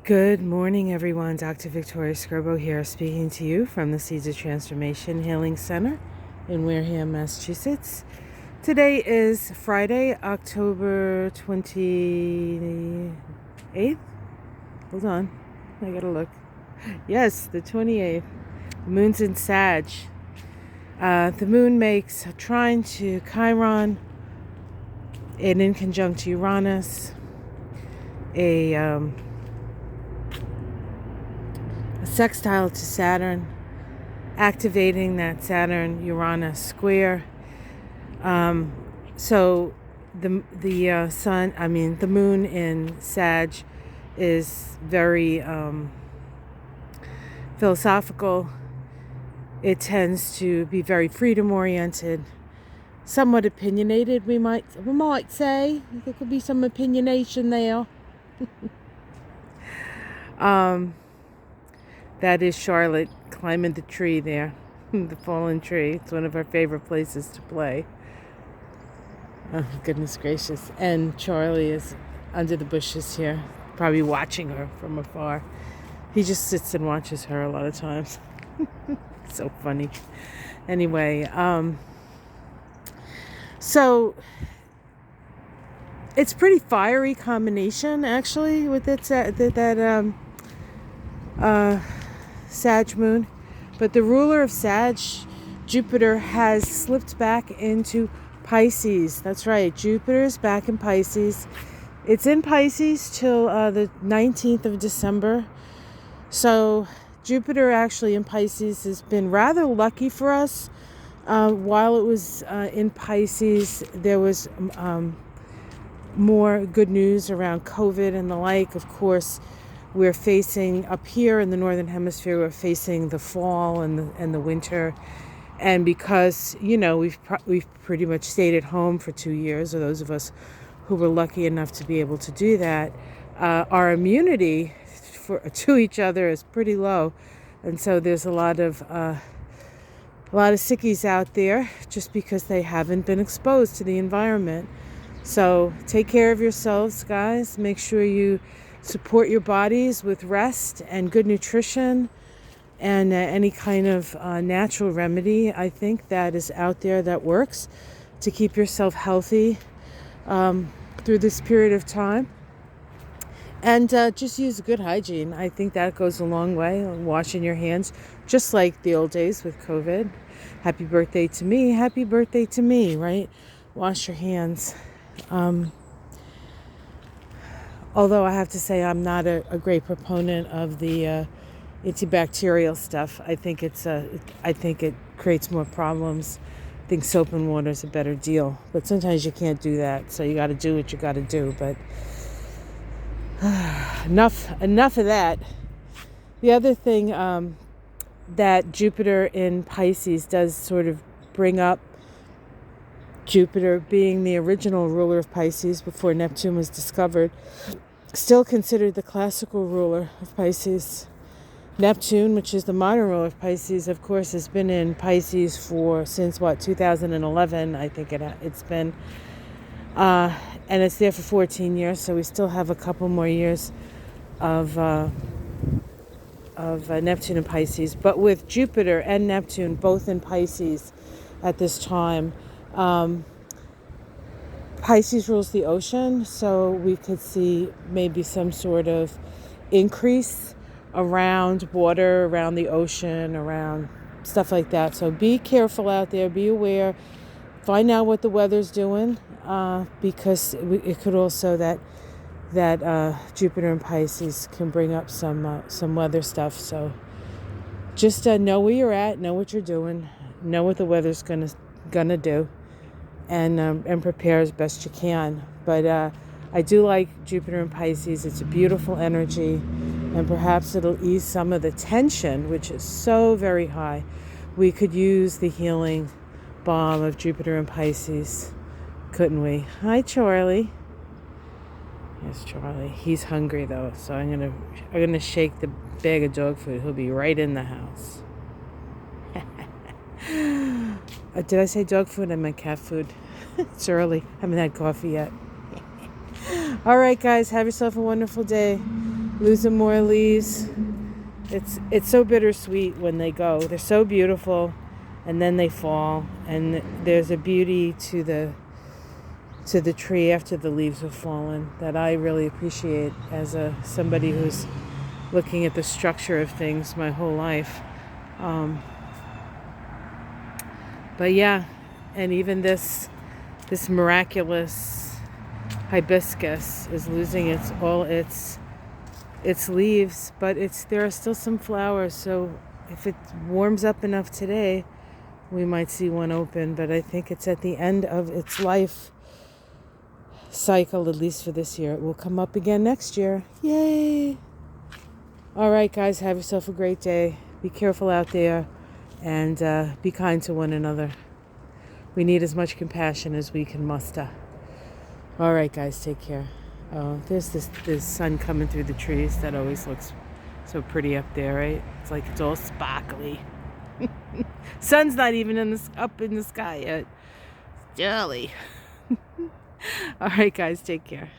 Good morning, everyone. Dr. Victoria Scribo here, speaking to you from the Seeds of Transformation Healing Center in Wareham, Massachusetts. Today is Friday, October 28th. Hold on, I gotta look. Yes, the 28th. The moon's in Sag. The moon makes a trine to Chiron, and in conjunct Uranus, a sextile to Saturn, activating that Saturn-Uranus square. So the moon in Sag is very philosophical. It tends to be very freedom-oriented, somewhat opinionated. We might say there could be some opinionation there. That is Charlotte climbing the tree there, the fallen tree. It's one of our favorite places to play. Oh, goodness gracious. And Charlie is under the bushes here, probably watching her from afar. He just sits and watches her a lot of times. So funny. Anyway, so it's pretty fiery combination, actually, with that Sag Moon, but the ruler of Sag, Jupiter, has slipped back into Pisces. That's right, Jupiter is back in Pisces. It's in Pisces till the 19th of December. So Jupiter actually in Pisces has been rather lucky for us. While it was in Pisces, there was more good news around COVID and the like. Of course, we're facing, up here in the Northern Hemisphere, we're facing the fall and the winter. And because, we've pretty much stayed at home for 2 years, or those of us who were lucky enough to be able to do that, our immunity to each other is pretty low. And so there's a lot of sickies out there just because they haven't been exposed to the environment. So take care of yourselves, guys. Make sure you support your bodies with rest and good nutrition and any kind of natural remedy, I think, that is out there that works to keep yourself healthy through this period of time. And just use good hygiene. I think that goes a long way. Washing your hands, just like the old days with COVID. Happy birthday to me. Happy birthday to me, right? Wash your hands. Although I have to say I'm not a great proponent of the antibacterial stuff. I think it creates more problems. I think soap and water is a better deal. But sometimes you can't do that, so you got to do what you got to do. But enough of that. The other thing that Jupiter in Pisces does sort of bring up, Jupiter being the original ruler of Pisces before Neptune was discovered, still considered the classical ruler of Pisces. Neptune, which is the modern ruler of Pisces, of course, has been in Pisces since 2011, I think it's been. And it's there for 14 years, so we still have a couple more years of Neptune and Pisces. But with Jupiter and Neptune both in Pisces at this time, Pisces rules the ocean, so we could see maybe some sort of increase around water, around the ocean, around stuff like that. So be careful out there, be aware, find out what the weather's doing, because it could also that Jupiter and Pisces can bring up some weather stuff. So just know where you're at, know what you're doing, know what the weather's gonna do. And prepare as best you can. But I do like Jupiter and Pisces. It's a beautiful energy, and perhaps it'll ease some of the tension, which is so very high. We could use the healing balm of Jupiter and Pisces, couldn't we? Hi, Charlie. Yes, Charlie. He's hungry though, so I'm gonna shake the bag of dog food. He'll be right in the house. Did I say dog food? I meant cat food. It's early. I haven't had coffee yet. All right, guys. Have yourself a wonderful day. losing more leaves. It's so bittersweet when they go. They're so beautiful, and then they fall. And there's a beauty to the tree after the leaves have fallen that I really appreciate as somebody who's looking at the structure of things my whole life. But yeah, and even this miraculous hibiscus is losing its leaves, but there are still some flowers. So if it warms up enough today, we might see one open. But I think it's at the end of its life cycle, at least for this year. It will come up again next year. Yay! All right, guys, have yourself a great day. Be careful out there, and be kind to one another. We need as much compassion as we can muster. All right, guys, take care. Oh, there's this sun coming through the trees. That always looks so pretty up there, right? It's like it's all sparkly. Sun's not even up in the sky yet. It's early. All right, guys, take care.